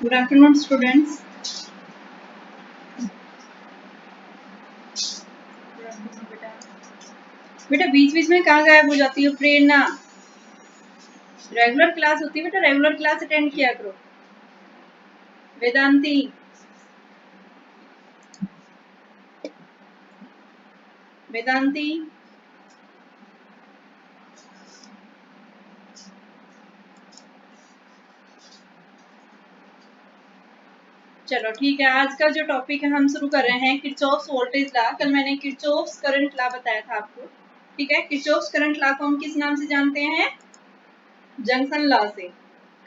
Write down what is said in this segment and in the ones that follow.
Good afternoon students. बेटा बीच बीच में कहाँ गायब हो जाती हो प्रेरणा? रेगुलर क्लास होती है बेटा, रेगुलर क्लास अटेंड किया करो। वेदांती, वेदांती चलो ठीक है, आज का जो टॉपिक है हम शुरू कर रहे हैं किरचॉफ्स वोल्टेज लॉ। कल मैंने किरचॉफ्स करंट लॉ बताया था आपको, ठीक है। किरचॉफ्स करंट लॉ को हम किस नाम से जानते हैं? जंक्शन लॉ से,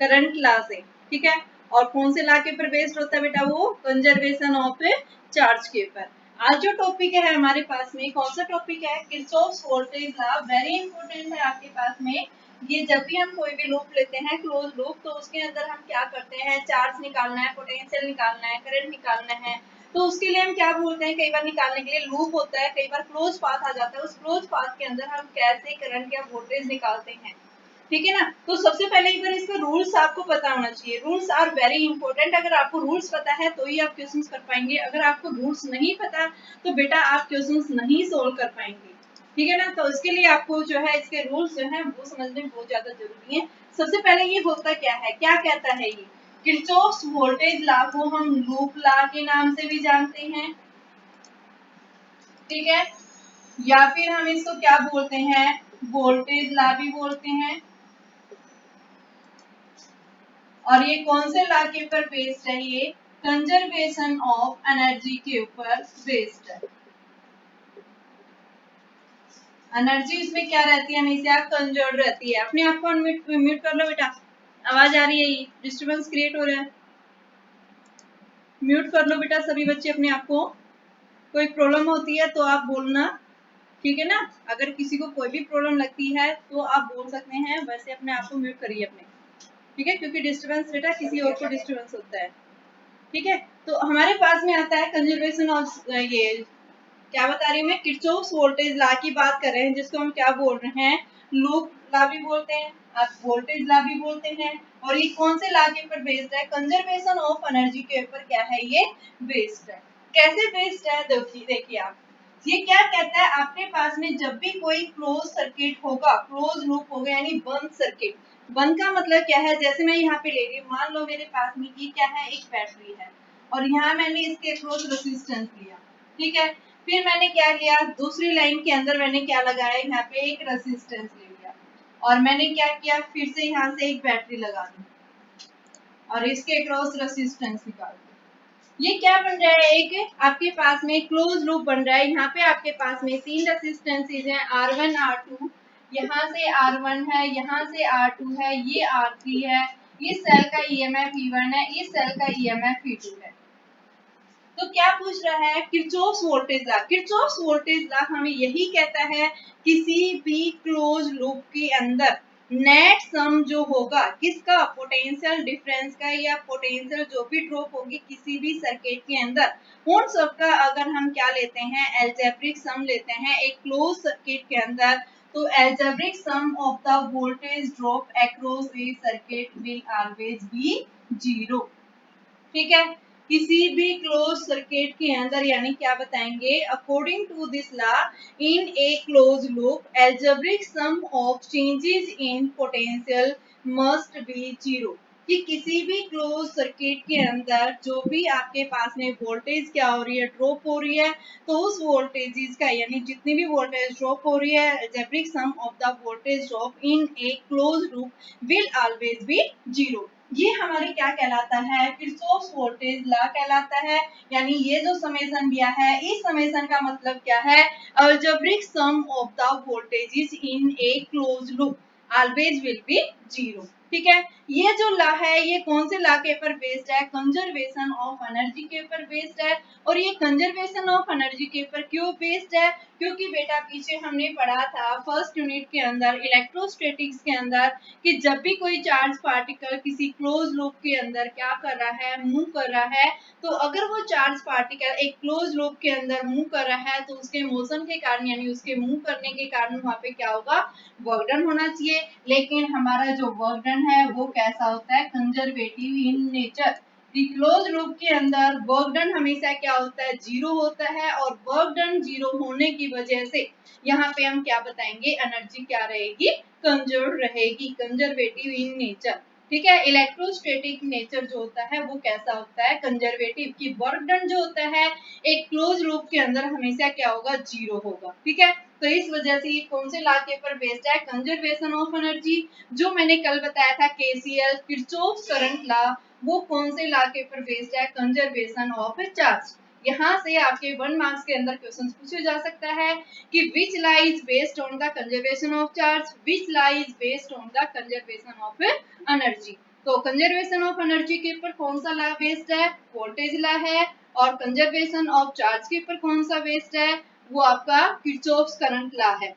करंट लॉ से, ठीक है। और कौन से लॉ के ऊपर बेस्ड होता है बेटा? वो कंजर्वेशन ऑफ चार्ज के ऊपर। आज जो टॉपिक है हमारे पास में, कौन सा टॉपिक है? Kirchhoff's voltage law. Very important है आपके पास में। ये जब भी हम कोई भी लूप लेते हैं, क्लोज लूप, तो उसके अंदर हम क्या करते हैं? चार्ज निकालना है, पोटेंशियल निकालना है, करंट निकालना है। तो उसके लिए हम क्या बोलते हैं? कई बार निकालने के लिए लूप होता है, कई बार क्लोज पाथ आ जाता है। उस क्लोज पाथ के अंदर हम कैसे करंट या वोल्टेज निकालते हैं, ठीक है ना। तो सबसे पहले एक बार इसका रूल्स आपको पता होना चाहिए। Rules are very important. अगर आपको रूल्स पता है तो ही आप क्वेश्चंस कर पाएंगे। अगर आपको रूल्स नहीं पता तो बेटा आप क्वेश्चंस नहीं सोल्व कर पाएंगे, ठीक है ना। तो इसके लिए आपको जो है इसके रूल्स जो है वो समझने बहुत ज्यादा जरूरी है। सबसे पहले ये होता क्या है, क्या कहता है ये? किरचॉफ्स वोल्टेज लॉ को हम लूप लॉ के नाम से भी जानते हैं, ठीक है, या फिर हम इसको क्या बोलते हैं? वोल्टेज लॉ भी बोलते हैं। और ये कौन से लॉ के ऊपर बेस्ड है? ये कंजर्वेशन ऑफ एनर्जी के ऊपर बेस्ड है। एनर्जी इसमें क्या रहती है? हमेशा कंजर्व रहती है। अपने आप को म्यूट कर लो बेटा, आवाज आ रही है, ये डिस्टर्बेंस क्रिएट हो रहा है। म्यूट कर लो बेटा सभी बच्चे अपने आप को। कोई प्रॉब्लम होती है तो आप बोलना, ठीक है ना। अगर किसी को कोई भी प्रॉब्लम लगती है तो आप बोल सकते हैं, वैसे अपने आप को म्यूट करिए अपने, ठीक है, क्योंकि डिस्टर्बेंस बेटा किसी और को डिस्टर्बेंस होता है, ठीक है। तो हमारे पास में आता है कंजर्वेशन ऑफ, ये क्या बता रही हूँ मैं? किरचॉफ्स वोल्टेज लॉ की बात कर रहे हैं, जिसको हम क्या बोल रहे हैं? लूप लॉ भी बोलते हैं, आप वोल्टेज लॉ भी बोलते हैं। और ये कौन से लॉ के ऊपर बेस्ड है? कंजर्वेशन ऑफ एनर्जी के ऊपर क्या है? ये बेस्ड है। कैसे बेस्ड है? देखिए आप, ये क्या कहता है? आपके पास में जब भी कोई क्लोज सर्किट होगा, क्लोज लूप होगा, यानी बंद सर्किट। बंद का मतलब क्या है? जैसे मैं यहाँ पे ले रही हूँ, मान लो मेरे पास में ये क्या है? एक बैटरी है, और यहाँ मैंने इसके अक्रॉस रेजिस्टेंस लिया, ठीक है। फिर मैंने क्या लिया? दूसरी लाइन के अंदर मैंने क्या लगाया? यहाँ पे एक रेजिस्टेंस ले लिया, और मैंने क्या किया? फिर से यहाँ से एक बैटरी लगा दी, और इसके अक्रॉस रेजिस्टेंस निकाल दी। ये क्या बन रहा है? एक आपके पास में क्लोज लूप बन रहा है। यहाँ पे आपके पास में तीन रेजिस्टेंसेज हैं, R1 R2, यहाँ से R1 है, यहाँ से R2 है, ये R3 है। ये सेल का EMF E1 है, ये सेल का EMF E2 है। तो क्या पूछ रहा है? Kirchhoff's voltage law. Kirchhoff's voltage law हमें यही कहता है, किसी भी क्लोज लूप के अंदर नेट सम जो होगा किसका? पोटेंशियल डिफरेंस का, या पोटेंशियल जो भी ड्रॉप होगी किसी भी सर्किट के अंदर, उन सबका अगर हम क्या लेते हैं? एल्जेब्रिक सम लेते हैं एक क्लोज सर्किट के अंदर, तो algebraic sum of the voltage drop across A circuit will always be 0, ठीक है। किसी भी क्लोज सर्किट के अंदर, यानी क्या बताएंगे? According to this law, in a close loop algebraic sum of changes in potential must be 0, कि किसी भी क्लोज सर्किट के अंदर जो भी आपके पास में वोल्टेज क्या हो रही है? ड्रॉप हो रही है, तो उस वोल्टेज का, यानी जितनी भी वोल्टेज ड्रॉप हो रही है, algebraic sum of the voltage drop in a close loop will always be 0। ये हमारे क्या कहलाता है? किरचॉफ्स वोल्टेज लॉ कहलाता है। यानी ये जो समेशन दिया है, इस समेशन का मतलब क्या है? Algebraic sum of the voltages in a close loop always will be 0, ठीक है। ये जो लॉ है ये कौन से लॉ के ऊपर बेस्ड है? कंजर्वेशन ऑफ एनर्जी के ऊपर बेस्ड है। और ये कंजर्वेशन ऑफ एनर्जी के ऊपर क्यों बेस्ड है? क्योंकि बेटा पीछे हमने पढ़ा था फर्स्ट यूनिट के अंदर इलेक्ट्रोस्टैटिक्स के अंदर, कि जब भी कोई चार्ज पार्टिकल किसी क्लोज लूप के अंदर क्या कर रहा है? मूव कर रहा है। तो अगर वो चार्ज पार्टिकल एक क्लोज लूप के अंदर मूव कर रहा है, तो उसके मोशन के कारण, यानी उसके मूव करने के कारण वहां पे क्या होगा? वर्क डन होना चाहिए। लेकिन हमारा जो वर्क डन है वो कैसा होता है? Conservative in nature, close loop के अंदर वर्क डन हमेशा क्या होता है, जीरो होता है, और वर्क डन जीरो होने की वजह से यहाँ पे हम क्या बताएंगे, एनर्जी क्या रहेगी, कंजर्व रहेगी, कंजर्वेटिव इन नेचर। ठीक है, इलेक्ट्रोस्टैटिक नेचर जो होता है वो कैसा होता है, कंजर्वेटिव, की वर्क डन जो होता है एक क्लोज लूप के अंदर हमेशा क्या होगा, जीरो होगा। ठीक है, तो इस वजह से ये कौन से लॉ के ऊपर बेस्ड है, कंजर्वेशन ऑफ एनर्जी, जो मैंने कल बताया था केसीएल, किरचॉफ करंट लॉ, वो कौन से लॉ के ऊपर बेस्ड है, कंजर्वेशन ऑफ चार्ज। यहाँ से आपके 1 मार्क्स के अंदर क्वेश्चन पूछा जा सकता है कि which law is based on the conservation of charge, which law is based on the conservation of energy. तो कंजर्वेशन ऑफ एनर्जी के ऊपर कौन सा लॉ बेस्ड है, वोल्टेज लॉ है, और कंजर्वेशन ऑफ चार्ज के ऊपर कौन सा बेस्ड है, वो आपका किरचॉफ करंट लॉ है।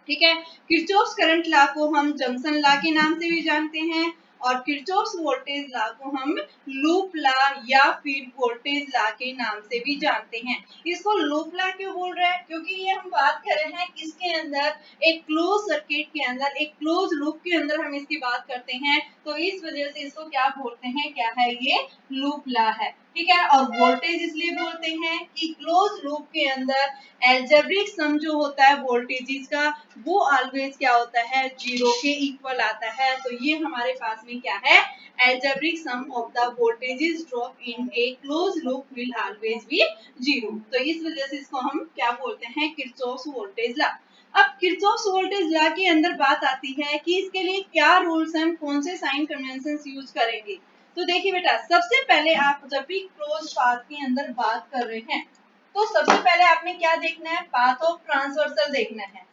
ठीक है, किरचॉफ करंट लॉ को हम जंक्शन लॉ के नाम से भी जानते हैं, और किरचॉफ वोल्टेज लॉ को हम लूप लॉ या फिर वोल्टेज लॉ के नाम से भी जानते हैं। इसको लूप लॉ क्यों बोल रहे हैं, क्योंकि ये हम बात कर रहे हैं किसके अंदर, एक क्लोज सर्किट के अंदर, एक क्लोज लूप के अंदर हम इसकी बात करते हैं, तो इस वजह से इसको क्या बोलते हैं, क्या है ये, लूप लॉ है। ठीक है, और वोल्टेज इसलिए बोलते हैं कि क्लोज लूप के अंदर एल्जेब्रिक सम जो होता है वोल्टेजेस का, वो ऑलवेज क्या होता है, जीरो के इक्वल आता है। तो ये हमारे पास में क्या है, algebraic sum of the voltages drop in a close loop will always be zero. तो इस वजह से इसको हम क्या बोलते हैं, किरचॉफ वोल्टेज लॉ। अब किरचॉफ वोल्टेज लॉ के अंदर बात आती है कि इसके लिए क्या रूल्स हम कौन से साइन कन्वेंशन यूज करेंगे। तो देखिए बेटा, सबसे पहले आप जब भी क्लोज पाथ के अंदर बात कर रहे हैं, तो सबसे पहले आपने क्या देखना है, पाथ ऑफ ट्रांसवर्सल देखना है।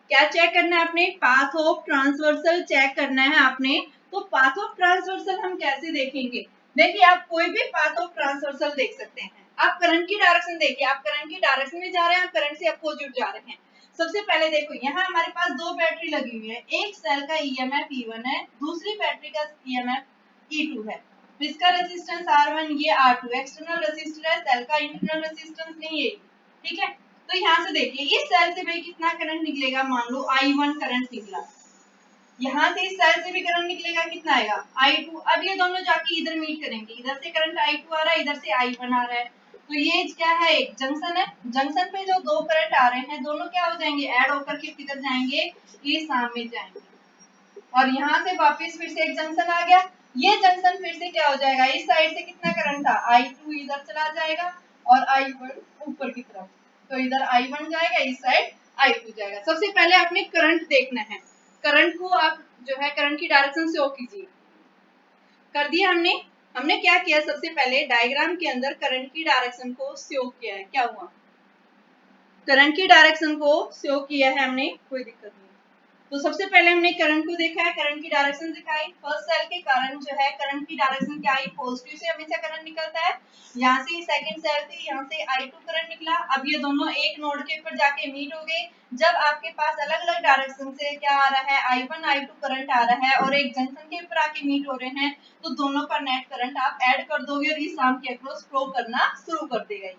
क्या चेक करना है आपने, पाथ ऑफ ट्रांसवर्सल चेक करना है आपने। तो पाथ ऑफ ट्रांसवर्सल हम कैसे देखेंगे, देखिए आप कोई भी पाथ ऑफ ट्रांसवर्सल देख सकते हैं। आप करंट की डायरेक्शन देखिए, आप करंट की डायरेक्शन में जा रहे हैं, आप करंट से अपोजिट जा रहे हैं। सबसे पहले देखो, यहाँ हमारे पास दो बैटरी लगी हुई है, एक सेल का ईएमएफ E1 है, दूसरी बैटरी का ईएमएफ E2 है। इसका रेजिस्टेंस R1, ये R2 एक्सटर्नल रेजिस्टर है, सेल का इंटरनल रेजिस्टेंस नहीं है। ठीक है, तो यहाँ से देखिए इस सेल से भाई कितना करंट निकलेगा, मान लो I1 करंट निकला, यहाँ से इस सेल से भी करंट निकलेगा, कितना आएगा I2। अब ये दोनों जाके इधर मीट करेंगे, इधर से करंट I2 आ रहा है, इधर से I1 आ रहा है, तो ये क्या है, एक जंक्शन है। जंक्शन पे जो दो करंट आ रहे हैं, दोनों क्या हो जाएंगे, ऐड होकर के किधर जाएंगे, ये सामने जाएंगे, और यहाँ से वापस फिर से एक जंक्शन आ गया, ये जंक्शन फिर से क्या हो जाएगा, इस साइड से कितना करंट था I2 इधर चला जाएगा, और I1 ऊपर की तरफ, तो इधर I1 जाएगा, इस साइड I2 जाएगा। सबसे पहले आपने करंट देखना है, करंट को आप जो है करंट की डायरेक्शन शो कीजिए। कर दिया हमने, हमने क्या किया, सबसे पहले डायग्राम के अंदर करंट की डायरेक्शन को शो किया है, क्या हुआ, करंट की डायरेक्शन को शो किया है हमने, कोई दिक्कत नहीं। तो सबसे पहले हमने करंट को देखा है, करंट की डायरेक्शन दिखाई, फर्स्ट सेल के कारण जो है करंट की डायरेक्शन क्या आई, पॉजिटिव से हमेशा करंट निकलता है। यहाँ से सेकंड सेल से यहाँ से I2 करंट निकला, अब ये दोनों एक नोड के ऊपर जाके मीट हो गए। जब आपके पास अलग अलग डायरेक्शन से क्या आ रहा है, I1 I2 करंट आ रहा है, और एक जंक्शन के ऊपर आके मीट हो रहे हैं, तो दोनों का नेट करंट आप ऐड कर दोगे, और इस आर्म के अक्रॉस फ्लो करना शुरू कर देगा।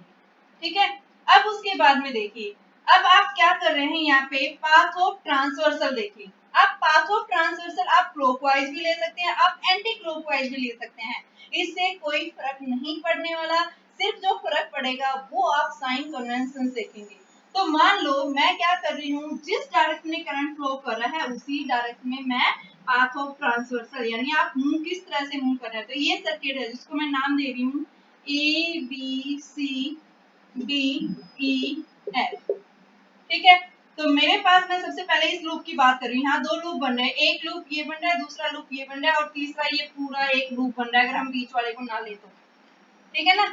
ठीक है, अब उसके बाद में देखिए, अब आप क्या कर रहे हैं, यहाँ पे पाथ ऑफ ट्रांसवर्सल देखिए। आप पाथ ऑफ ट्रांसवर्सल आप क्लॉकवाइज भी ले सकते हैं, आप एंटी क्लॉकवाइज भी ले सकते हैं, इससे कोई फर्क नहीं पड़ने वाला। सिर्फ जो फर्क पड़ेगा वो आप साइन कन्वेंशन देखेंगे। तो मान लो मैं क्या कर रही हूँ, जिस डायरेक्शन में करंट फ्लो कर रहा है उसी डायरेक्शन में मैं पाथ ऑफ ट्रांसवर्सल, यानी आप मूव किस तरह से मूव कर रहे हैं। तो ये सर्किट है जिसको मैं नाम दे रही हूँ ABCDEF। ठीक है, तो मेरे पास, मैं सबसे पहले इस लूप की बात कर रही हूँ, यहाँ दो लूप बन रहे हैं, एक लूप ये बन रहा है, दूसरा लूप ये बन रहा है, और तीसरा ये पूरा एक लूप बन रहा है, अगर हम बीच वाले को ना ले तो। ठीक है ना,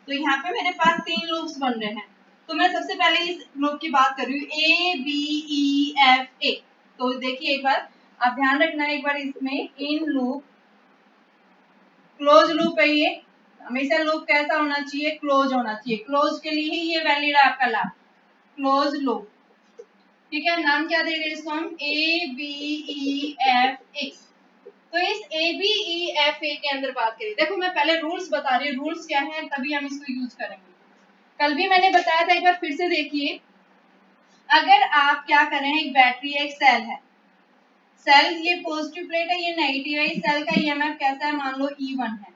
तो यहाँ पे मेरे पास 3 लूप्स बन रहे हैं। तो मैं सबसे पहले इस लूप की बात कर रही हूँ ABEFA। तो देखिए एक बार आप ध्यान रखना, एक बार इसमें इन लूप, क्लोज लूप है ये, हमेशा लूप कैसा होना चाहिए, क्लोज होना चाहिए, क्लोज के लिए ही ये वैलिड है आपका ला, क्लोज लूप। ठीक है, नाम क्या दे रहे हैं इसको हम, ABEFA। तो इस ABEFA के अंदर बात करें, देखो मैं पहले रूल्स बता रही हूँ, रूल्स क्या है, तभी हम इसको यूज करेंगे। कल भी मैंने बताया था, एक बार फिर से देखिए। अगर आप क्या कर रहे हैं, एक बैटरी है, एक सेल है, सेल ये पॉजिटिव प्लेट है, ये नेगेटिव है, इस सेल का ईएमएफ कैसा है, मान लो E1 है।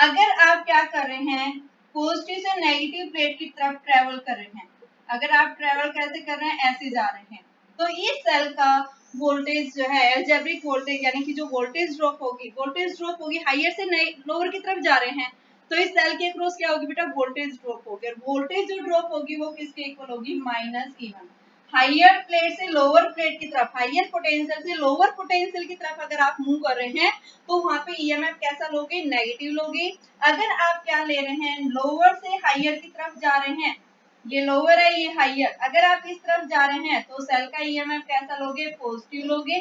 अगर आप क्या कर रहे हैं, पॉजिटिव से नेगेटिव प्लेट की तरफ ट्रेवल कर रहे हैं, अगर आप ट्रेवल कैसे कर रहे हैं, ऐसे जा रहे हैं, तो इस सेल का वोल्टेज जो है अलजेब्रिक वोल्टेज यानी कि जो वोल्टेज ड्रॉप होगी हायर से लोअर की तरफ जा रहे हैं, तो इस सेल के अक्रॉस क्या होगी बेटा, वोल्टेज ड्रॉप होगी। और वोल्टेज जो ड्रॉप होगी वो किसके इक्वल होगी, -E1। हायर प्लेट से लोअर प्लेट की तरफ, हायर पोटेंशियल से लोअर पोटेंशियल की तरफ अगर आप मूव कर रहे हैं तो वहां पे ईएमएफ कैसा लोगे, नेगेटिव लोगे। अगर आप क्या ले रहे हैं, लोअर से हायर की तरफ जा रहे हैं, ये लोअर है ये हायर, अगर आप इस तरफ जा रहे हैं तो सेल का ईएमएफ कैसा लोगे, पॉजिटिव लोगे।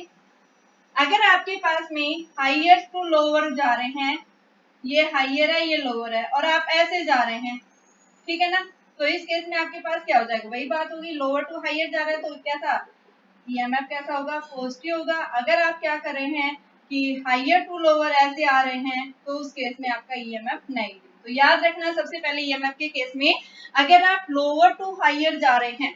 अगर आपके पास में हायर टू लोअर जा रहे हैं, ये हायर है ये लोअर है, और आप ऐसे जा रहे हैं, ठीक है ना, तो इस केस में आपके पास क्या हो जाएगा, वही बात होगी, लोअर टू हायर जा रहे हैं तो कैसा ईएमएफ कैसा होगा, पॉजिटिव होगा। अगर आप क्या कर रहे हैं कि हायर टू लोअर ऐसे आ रहे हैं तो उस केस में आपका ईएमएफ नेगेटिव। तो याद रखना सबसे पहले ईएमएफ के केस में अगर आप लोअर टू हायर जा रहे हैं,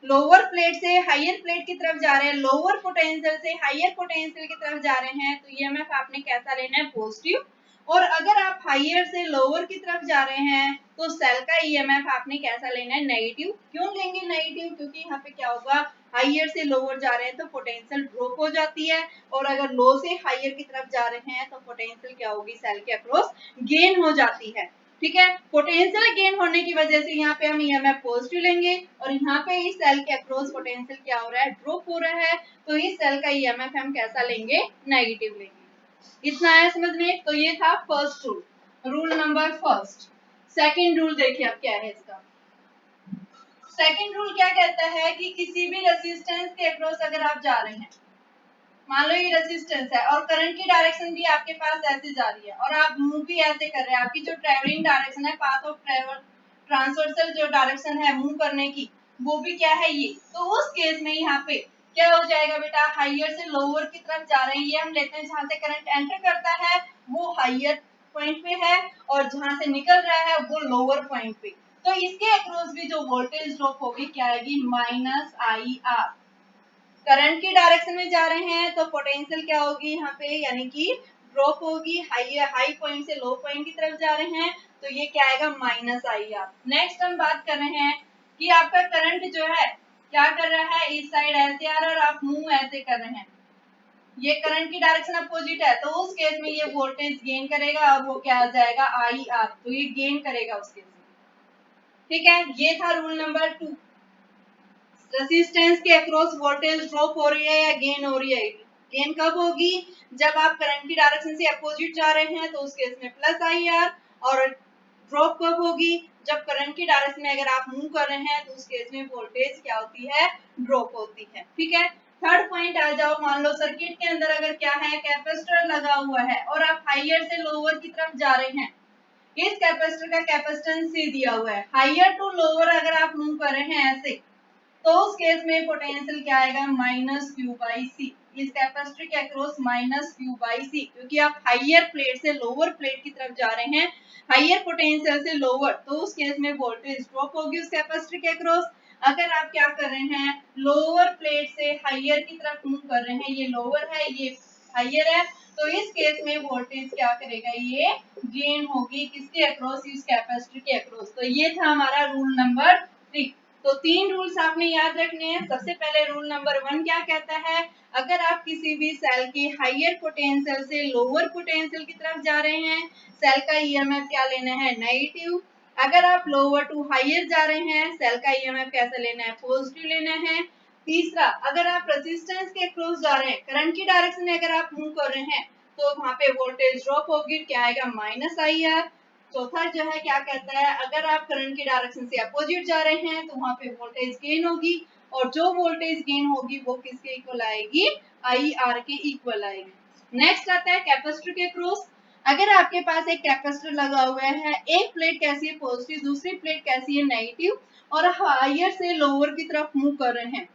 लोअर प्लेट से हायर प्लेट की तरफ जा रहे हैं, लोअर पोटेंशियल से हायर पोटेंशियल की तरफ जा रहे हैं, तो ईएमएफ आपने कैसा लेना है, पॉजिटिव। और अगर आप हायर से लोअर की तरफ जा रहे हैं तो सेल का ईएमएफ आपने कैसा लेना है, नेगेटिव। क्यों लेंगे नेगेटिव, क्योंकि यहाँ पे क्या होगा, हायर से लोअर जा रहे हैं तो पोटेंशियल ड्रॉप हो जाती है, और अगर लो से हायर की तरफ जा रहे हैं तो पोटेंशियल क्या होगी, सेल के अक्रॉस गेन हो जाती है। ठीक है, पोटेंशियल गेन होने की वजह से यहाँ पे हम ईएमएफ पॉजिटिव लेंगे, और यहाँ पे इस सेल के अक्रॉस पोटेंशियल क्या हो रहा है, ड्रॉप हो रहा है, तो इस सेल का ईएमएफ हम कैसा लेंगे, नेगेटिव लेंगे। इतना है समझ में। तो ये था first rule, rule number first. Second rule देखिए अब क्या है इसका। सेकंड रूल क्या कहता है कि किसी भी रेजिस्टेंस के अक्रॉस अगर आप जा रहे हैं, मान लो ये रेजिस्टेंस है और करंट की डायरेक्शन भी आपके पास ऐसे जा रही है और आप मूव भी ऐसे कर रहे हैं, आपकी जो ट्रेवलिंग डायरेक्शन है, पाथ ऑफ ट्रेवल ट्रांसवर्सल जो डायरेक्शन है मूव करने की, वो भी क्या है ये, तो उस केस में यहाँ पे क्या हो जाएगा बेटा, हायर से लोअर की तरफ जा रहे हैं, ये हम लेते हैं जहां से करंट एंटर करता है वो हायर पॉइंट पे है, और जहां से निकल रहा है वो लोअर पॉइंट पे, तो इसके अक्रॉस भी जो वोल्टेज ड्रॉप होगी क्या आएगी, -IR। करंट की डायरेक्शन में जा रहे हैं तो पोटेंशियल क्या होगी यहाँ पे, यानी कि ड्रॉप होगी, हाई पॉइंट से लो पॉइंट की तरफ जा रहे हैं, तो ये क्या आएगा, -IR। नेक्स्ट हम बात कर रहे हैं कि आपका करंट जो है क्या कर रहा है, इस साइड ऐसे आ रहा है और आप मूव ऐसे कर रहे हैं, ये करंट की डायरेक्शन अपोजिट है, तो उस केस में ये वोल्टेज गेन करेगा और वो क्या आ जाएगा, IR, तो ये गेन करेगा उस केस में। ठीक है, ये था रूल नंबर 2। रेजिस्टेंस के अक्रॉस वोल्टेज ड्रॉप हो रही है या गेन हो रही है, गेन कब होगी, जब आप करंट की डायरेक्शन से अपोजिट जा रहे हैं तो उस केस में +IR, और ड्रॉप कब होगी, जब करंट की डायरेक्शन में अगर आप मूव कर रहे हैं तो उस केस में वोल्टेज क्या होती है, ड्रॉप होती है। ठीक है, थर्ड पॉइंट आ जाओ, मान लो सर्किट के अंदर अगर क्या है, कैपेसिटर लगा हुआ है और आप हायर से लोअर की तरफ जा रहे हैं, इस कैपेसिटर का कैपेसिटेंस C दिया हुआ है, हायर टू लोअर अगर आप मूव कर रहे हैं ऐसे, तो उस केस में पोटेंशियल क्या आएगा, -Q/C। इस कैपेसिटर के अक्रॉस -Q/C, क्योंकि आप हायर प्लेट से लोअर प्लेट की तरफ जा रहे हैं, हायर पोटेंशियल से लोअर, तो उस केस में वोल्टेज ड्रॉप होगी उस कैपेसिटर के अक्रॉस। अगर आप क्या कर रहे हैं, लोअर प्लेट से हायर की तरफ मूव कर रहे हैं, ये लोअर है ये हायर है, तो इस केस में वोल्टेज क्या करेगा, ये गेन होगी किसके अक्रॉस, इस कैपेसिटर के अक्रॉस। तो ये था हमारा रूल नंबर 3। तो 3 रूल्स आपने याद रखने हैं। सबसे पहले रूल नंबर 1 क्या कहता है, अगर आप किसी भी सेल की हायर पोटेंशियल से लोअर पोटेंशियल की तरफ जा रहे हैं, सेल का ईएमएफ क्या लेना है, नेगेटिव। अगर आप लोअर टू हायर जा रहे हैं, सेल का ईएमएफ कैसा लेना है, पॉजिटिव लेना है। तीसरा, अगर आप रेजिस्टेंस के अक्रॉस जा रहे हैं, करंट की डायरेक्शन में अगर आप मूव कर रहे हैं तो वहां पे वोल्टेज ड्रॉप होगी, क्या आएगा, -IR। चौथा जो है क्या कहता है, अगर आप करंट की डायरेक्शन से अपोजिट जा रहे हैं तो वहां पे वोल्टेज गेन होगी, और जो वोल्टेज गेन होगी वो किसके इक्वल आएगी, IR के इक्वल आएगी। नेक्स्ट आता है कैपेसिटर के अक्रॉस। अगर आपके पास एक कैपेसिटर लगा हुआ है, एक प्लेट कैसी है, पॉजिटिव, दूसरी प्लेट कैसी है, नेगेटिव, और हायर से लोअर की तरफ मूव कर रहे हैं,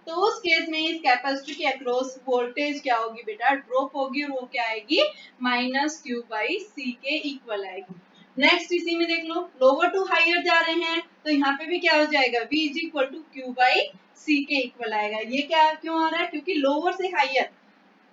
तो उस केस में इस कैपेसिटर के अक्रॉस वोल्टेज क्या होगी बेटा, ड्रॉप होगी, और वो क्या आएगी, -Q/C के इक्वल आएगी। नेक्स्ट इसी में देख लो, लोअर टू हायर जा रहे हैं तो यहाँ पे भी क्या हो जाएगा, V = Q/C के इक्वल आएगा। ये क्या क्यों आ रहा है, क्योंकि लोअर से हायर,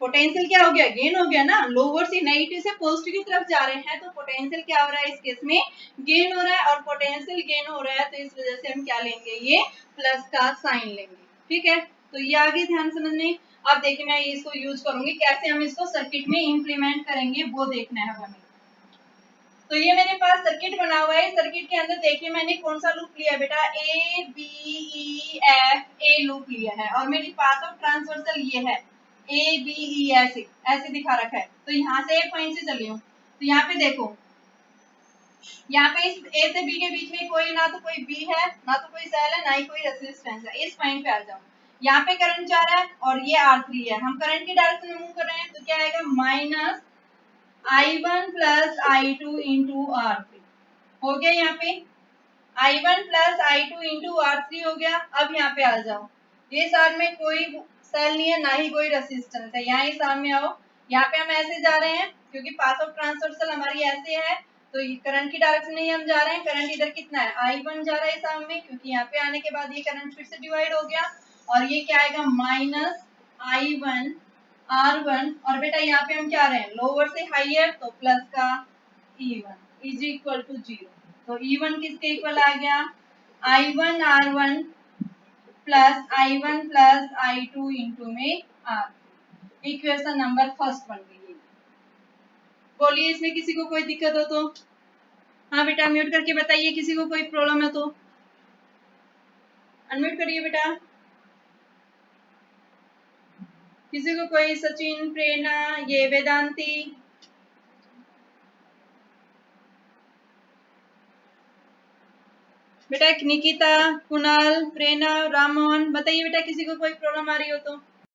पोटेंशियल क्या हो गया, गेन हो गया ना, लोअर से नेगेटिव से पॉजिटिव की तरफ जा रहे हैं तो पोटेंशियल क्या हो रहा है, इस केस में गेन हो रहा है, और पोटेंशियल गेन हो रहा है तो इस वजह से हम क्या लेंगे, ये प्लस का साइन लेंगे। ठीक है, तो ये आगे ध्यान समझने। अब देखिए मैं इसको यूज करूंगी, कैसे हम इसको सर्किट में इंप्लीमेंट करेंगे वो देखना है हमें। तो ये मेरे पास सर्किट बना हुआ है, सर्किट के अंदर देखिए मैंने कौन सा लूप लिया है बेटा, A B E F A loop लिया है, और मेरी पाथ ऑफ ट्रांसवर्सल ये है ए बी ई, ऐसे ऐसे दिखा रखा है। तो यहाँ से एक पॉइंट से चली हूँ, तो यहाँ पे देखो, यहाँ पे इस ए से बी के बीच में कोई ना तो कोई बी है, ना तो कोई सेल है, ना ही कोई रेजिस्टेंस है। इस पॉइंट पे आ जाओ, यहाँ पे करंट जा रहा है और ये R3 है, हम करंट की डायरेक्शन में मूव कर रहे हैं, तो क्या आएगा, minus I1 plus I2 into R3 हो गया। यहाँ पे I1 plus I2 into R3 हो गया। अब यहाँ पे आ जाओ, ये साथ में कोई सेल नहीं है, ना ही कोई रेसिस्टेंस है, यहाँ ही सामने आओ। यहाँ पे हम ऐसे जा रहे हैं क्योंकि पाथ ऑफ ट्रांसवर्सल हमारी ऐसे है, तो करंट की डायरेक्शन में ही हम जा रहे हैं। करंट इधर कितना है, I1 जा रहा है सामने, क्योंकि यहाँ पे आने के बाद ये करंट फिर से डिवाइड हो गया, और ये क्या आएगा, माइनस I1 R1, और बेटा यहाँ पे हम क्या रहे हैं, लोअर से हाइयर, तो प्लस का E1 इज इक्वल टू 0। तो E1 किसके इक्वल आ गया, I1 R1 plus I1 plus I2 into में R। इक्वेशन नंबर फर्स्ट बन गई। बोलिए इसमें किसी को कोई दिक्कत हो तो, हाँ बेटा म्यूट करके बताइए, किसी को कोई प्रॉब्लम है तो अनम्यूट करिए बेटा। किसी को कोई, सचिन, प्रेरणा, ये वेदांती, बेटा निकिता, कुणाल, प्रेरणा, राममोहन, बताइए बेटा किसी को कोई प्रॉब्लम आ रही हो तो।